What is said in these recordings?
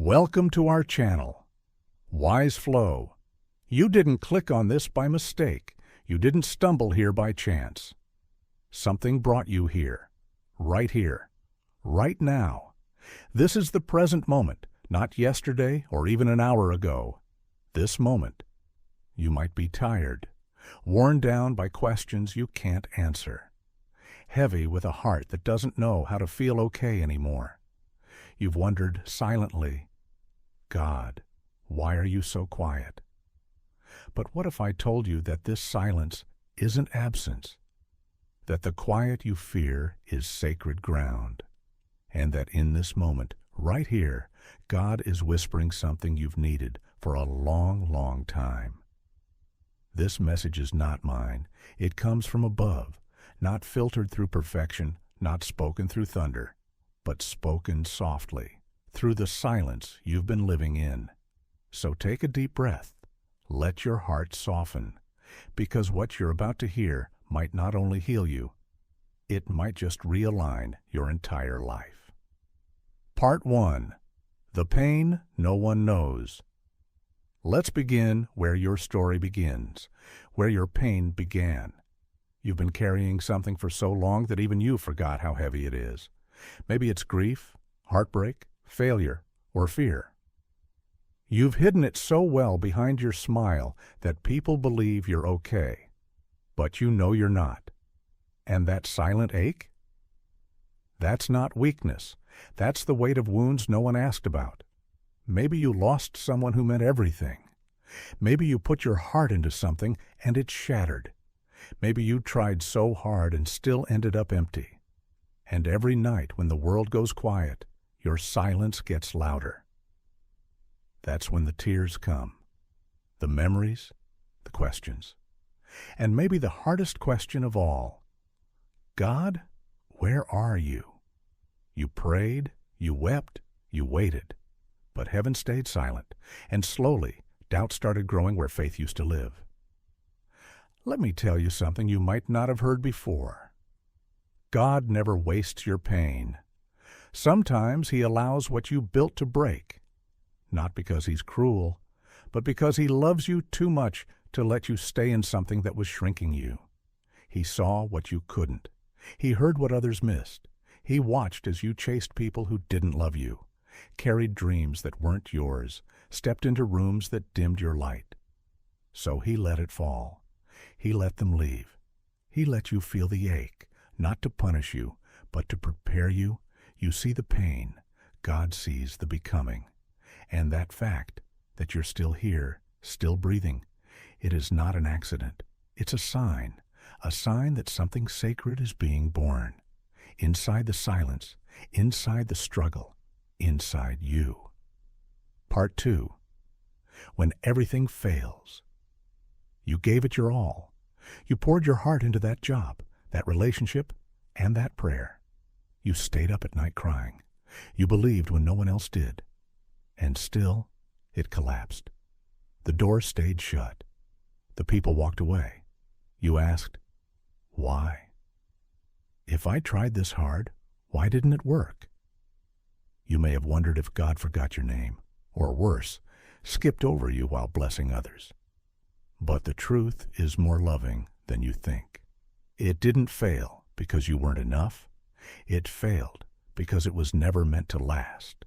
Welcome to our channel, Wise Flow. You didn't click on this by mistake. You didn't stumble here by chance. Something brought you here, right now. This is the present moment, not yesterday or even an hour ago. This moment. You might be tired, worn down by questions you can't answer, heavy with a heart that doesn't know how to feel okay anymore. You've wondered silently, God, why are you so quiet? But what if I told you that this silence isn't absence, that the quiet you fear is sacred ground, and that in this moment, right here, God is whispering something you've needed for a long, long time. This message is not mine. It comes from above, not filtered through perfection, not spoken through thunder, but spoken softly, through the silence you've been living in. So take a deep breath. Let your heart soften, because what you're about to hear might not only heal you, it might just realign your entire life. Part 1. The Pain No One Knows. Let's begin where your story begins, where your pain began. You've been carrying something for so long that even you forgot how heavy it is. Maybe it's grief, heartbreak, failure, or fear. You've hidden it so well behind your smile that people believe you're okay, but you know you're not. And that silent ache? That's not weakness. That's the weight of wounds no one asked about. Maybe you lost someone who meant everything. Maybe you put your heart into something and it shattered. Maybe you tried so hard and still ended up empty. And every night when the world goes quiet, your silence gets louder. That's when the tears come, the memories, the questions. And maybe the hardest question of all, God, where are you? You prayed, you wept, you waited. But heaven stayed silent, and slowly, doubt started growing where faith used to live. Let me tell you something you might not have heard before. God never wastes your pain. Sometimes He allows what you built to break, not because He's cruel, but because He loves you too much to let you stay in something that was shrinking you. He saw what you couldn't. He heard what others missed. He watched as you chased people who didn't love you, carried dreams that weren't yours, stepped into rooms that dimmed your light. So He let it fall. He let them leave. He let you feel the ache, not to punish you, but to prepare you. You see the pain. God sees the becoming. And that fact that you're still here, still breathing, it is not an accident. It's a sign that something sacred is being born. Inside the silence, inside the struggle, inside you. Part 2. When everything fails. You gave it your all. You poured your heart into that job, that relationship, and that prayer. You stayed up at night crying. You believed when no one else did. And still, it collapsed. The door stayed shut. The people walked away. You asked, why? If I tried this hard, why didn't it work? You may have wondered if God forgot your name, or worse, skipped over you while blessing others. But the truth is more loving than you think. It didn't fail because you weren't enough. It failed because it was never meant to last.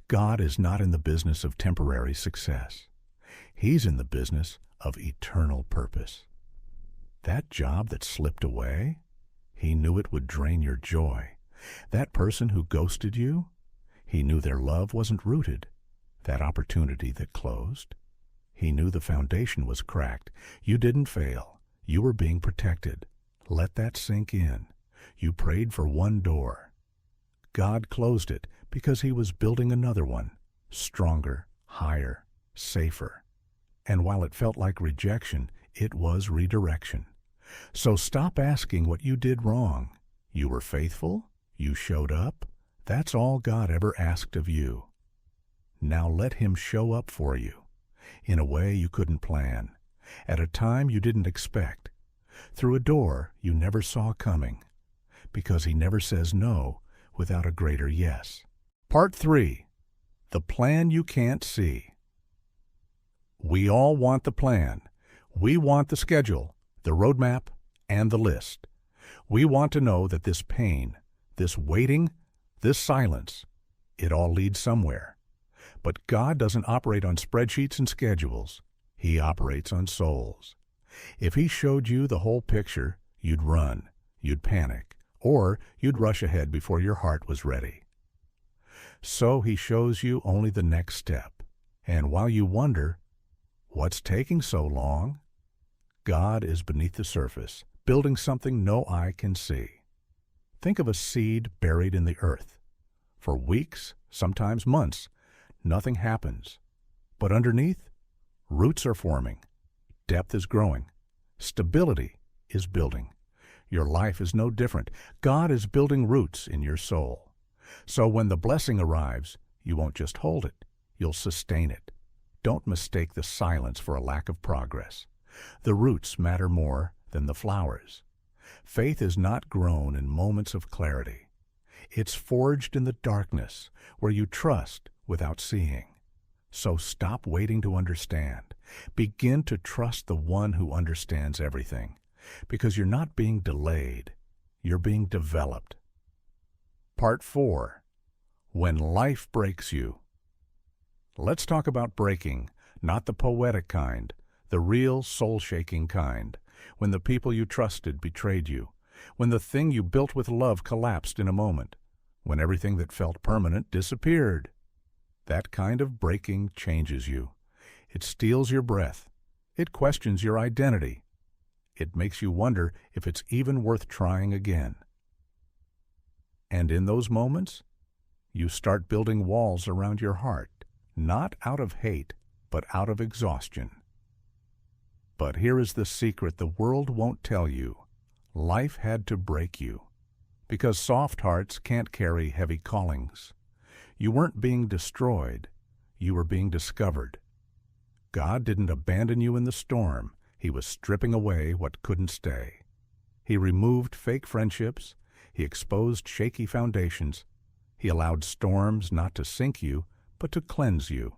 God is not in the business of temporary success. He's in the business of eternal purpose. That job that slipped away, He knew it would drain your joy. That person who ghosted you, He knew their love wasn't rooted. That opportunity that closed, He knew the foundation was cracked. You didn't fail. You were being protected. Let that sink in. You prayed for one door. God closed it because He was building another one, stronger, higher, safer. And while it felt like rejection, it was redirection. So stop asking what you did wrong. You were faithful. You showed up. That's all God ever asked of you. Now let Him show up for you, in a way you couldn't plan, at a time you didn't expect, through a door you never saw coming, because He never says no without a greater yes. Part 3. The plan you can't see. We all want the plan. We want the schedule, the roadmap, and the list. We want to know that this pain, this waiting, this silence, it all leads somewhere. But God doesn't operate on spreadsheets and schedules. He operates on souls. If He showed you the whole picture, you'd run, you'd panic, or you'd rush ahead before your heart was ready. So He shows you only the next step. And while you wonder, what's taking so long? God is beneath the surface, building something no eye can see. Think of a seed buried in the earth. For weeks, sometimes months, nothing happens. But underneath, roots are forming. Depth is growing. Stability is building. Your life is no different. God is building roots in your soul. So when the blessing arrives, you won't just hold it. You'll sustain it. Don't mistake the silence for a lack of progress. The roots matter more than the flowers. Faith is not grown in moments of clarity. It's forged in the darkness, where you trust without seeing. So stop waiting to understand. Begin to trust the one who understands everything, because you're not being delayed. You're being developed. Part 4. When life breaks you. Let's talk about breaking, not the poetic kind, the real soul-shaking kind, when the people you trusted betrayed you, when the thing you built with love collapsed in a moment, when everything that felt permanent disappeared. That kind of breaking changes you. It steals your breath. It questions your identity. It makes you wonder if it's even worth trying again. And in those moments, you start building walls around your heart, not out of hate, but out of exhaustion. But here is the secret the world won't tell you. Life had to break you, because soft hearts can't carry heavy callings. You weren't being destroyed. You were being discovered. God didn't abandon you in the storm. He was stripping away what couldn't stay. He removed fake friendships. He exposed shaky foundations. He allowed storms not to sink you, but to cleanse you.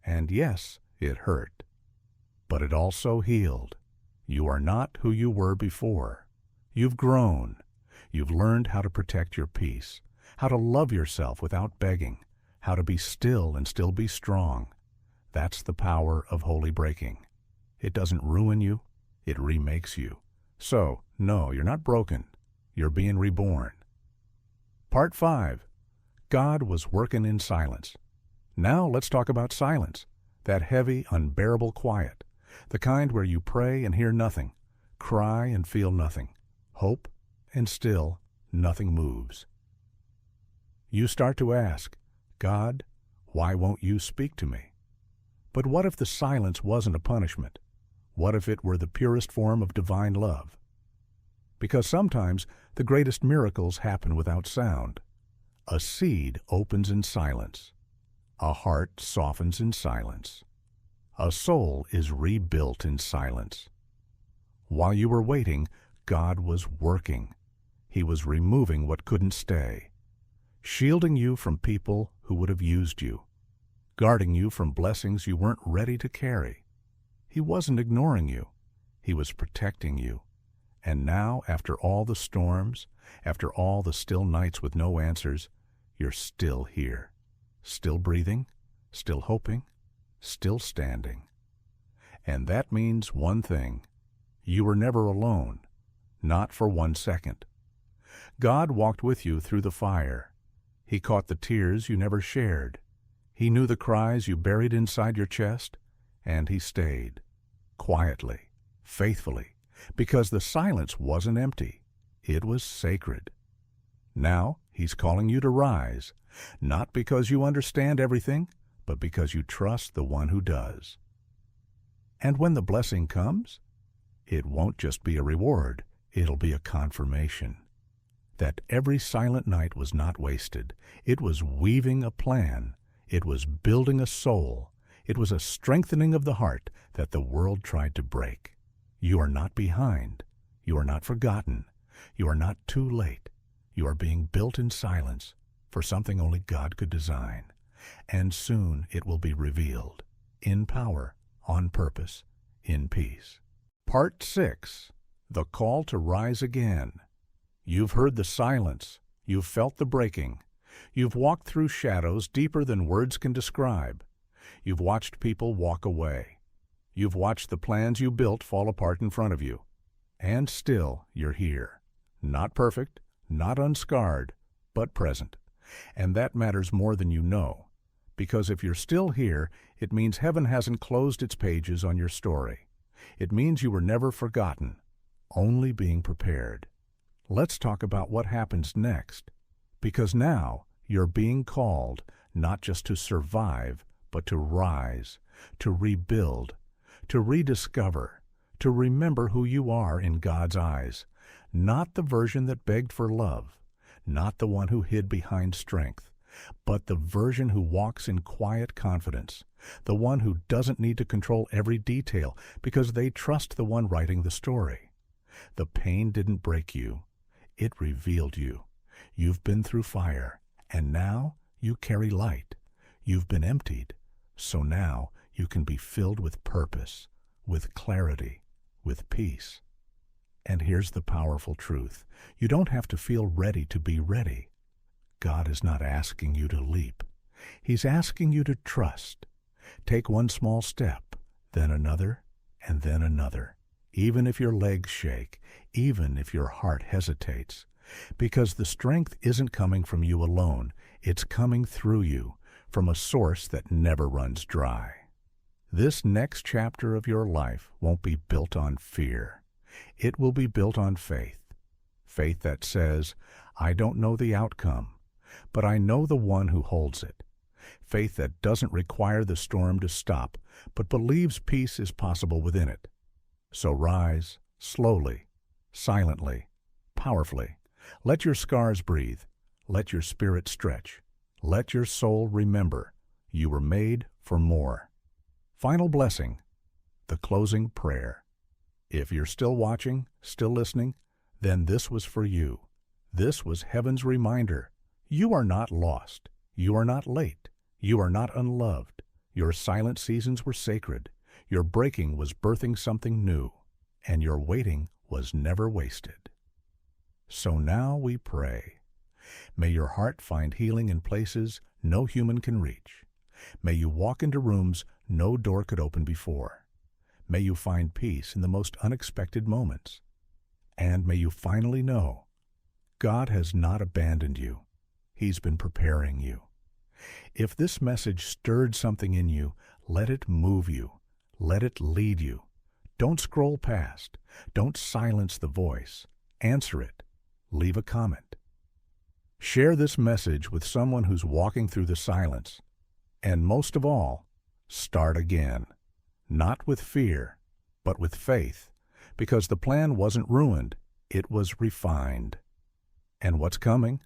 And yes, it hurt. But it also healed. You are not who you were before. You've grown. You've learned how to protect your peace, how to love yourself without begging, how to be still and still be strong. That's the power of holy breaking. It doesn't ruin you, it remakes you. So, no, you're not broken. You're being reborn. Part 5. God was working in silence. Now let's talk about silence, that heavy, unbearable quiet, the kind where you pray and hear nothing, cry and feel nothing, hope, and still nothing moves. You start to ask, God, why won't you speak to me? But what if the silence wasn't a punishment? What if it were the purest form of divine love? Because sometimes the greatest miracles happen without sound. A seed opens in silence. A heart softens in silence. A soul is rebuilt in silence. While you were waiting, God was working. He was removing what couldn't stay, shielding you from people who would have used you, guarding you from blessings you weren't ready to carry. He wasn't ignoring you. He was protecting you. And now, after all the storms, after all the still nights with no answers, you're still here, still breathing, still hoping, still standing. And that means one thing. You were never alone, not for 1 second. God walked with you through the fire. He caught the tears you never shared. He knew the cries you buried inside your chest, and He stayed, quietly, faithfully, because the silence wasn't empty. It was sacred. Now He's calling you to rise, not because you understand everything, but because you trust the one who does. And when the blessing comes, it won't just be a reward, it'll be a confirmation that every silent night was not wasted. It was weaving a plan. It was building a soul. It was a strengthening of the heart that the world tried to break. You are not behind. You are not forgotten. You are not too late. You are being built in silence for something only God could design. And soon it will be revealed, in power, on purpose, in peace. Part 6. The Call to Rise Again. You've heard the silence. You've felt the breaking. You've walked through shadows deeper than words can describe. You've watched people walk away. You've watched the plans you built fall apart in front of you. And still you're here. Not perfect, not unscarred, but present. And that matters more than you know. Because if you're still here, it means heaven hasn't closed its pages on your story. It means you were never forgotten, only being prepared. Let's talk about what happens next. Because now you're being called not just to survive, but to rise, to rebuild, to rediscover, to remember who you are in God's eyes. Not the version that begged for love, not the one who hid behind strength, but the version who walks in quiet confidence, the one who doesn't need to control every detail because they trust the one writing the story. The pain didn't break you. It revealed you. You've been through fire, and now you carry light. You've been emptied, so now you can be filled with purpose, with clarity, with peace. And here's the powerful truth. You don't have to feel ready to be ready. God is not asking you to leap. He's asking you to trust. Take one small step, then another, and then another, even if your legs shake, even if your heart hesitates. Because the strength isn't coming from you alone. It's coming through you, from a source that never runs dry. This next chapter of your life won't be built on fear. It will be built on faith. Faith that says, I don't know the outcome, but I know the one who holds it. Faith that doesn't require the storm to stop, but believes peace is possible within it. So rise, slowly, silently, powerfully. Let your scars breathe. Let your spirit stretch. Let your soul remember you were made for more. Final blessing, the closing prayer. If you're still watching, still listening, then this was for you. This was heaven's reminder. You are not lost. You are not late. You are not unloved. Your silent seasons were sacred. Your breaking was birthing something new, and your waiting was never wasted. So now we pray. May your heart find healing in places no human can reach. May you walk into rooms no door could open before. May you find peace in the most unexpected moments. And may you finally know God has not abandoned you. He's been preparing you. If this message stirred something in you, let it move you. Let it lead you. Don't scroll past. Don't silence the voice. Answer it. Leave a comment. Share this message with someone who's walking through the silence. And most of all, start again. Not with fear, but with faith, because the plan wasn't ruined, it was refined. And what's coming?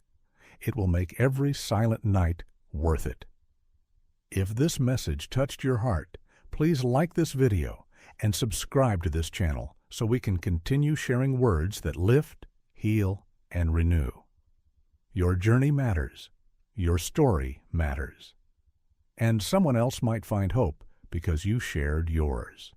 It will make every silent night worth it. If this message touched your heart, please like this video and subscribe to this channel so we can continue sharing words that lift, heal, and renew. Your journey matters. Your story matters. And someone else might find hope because you shared yours.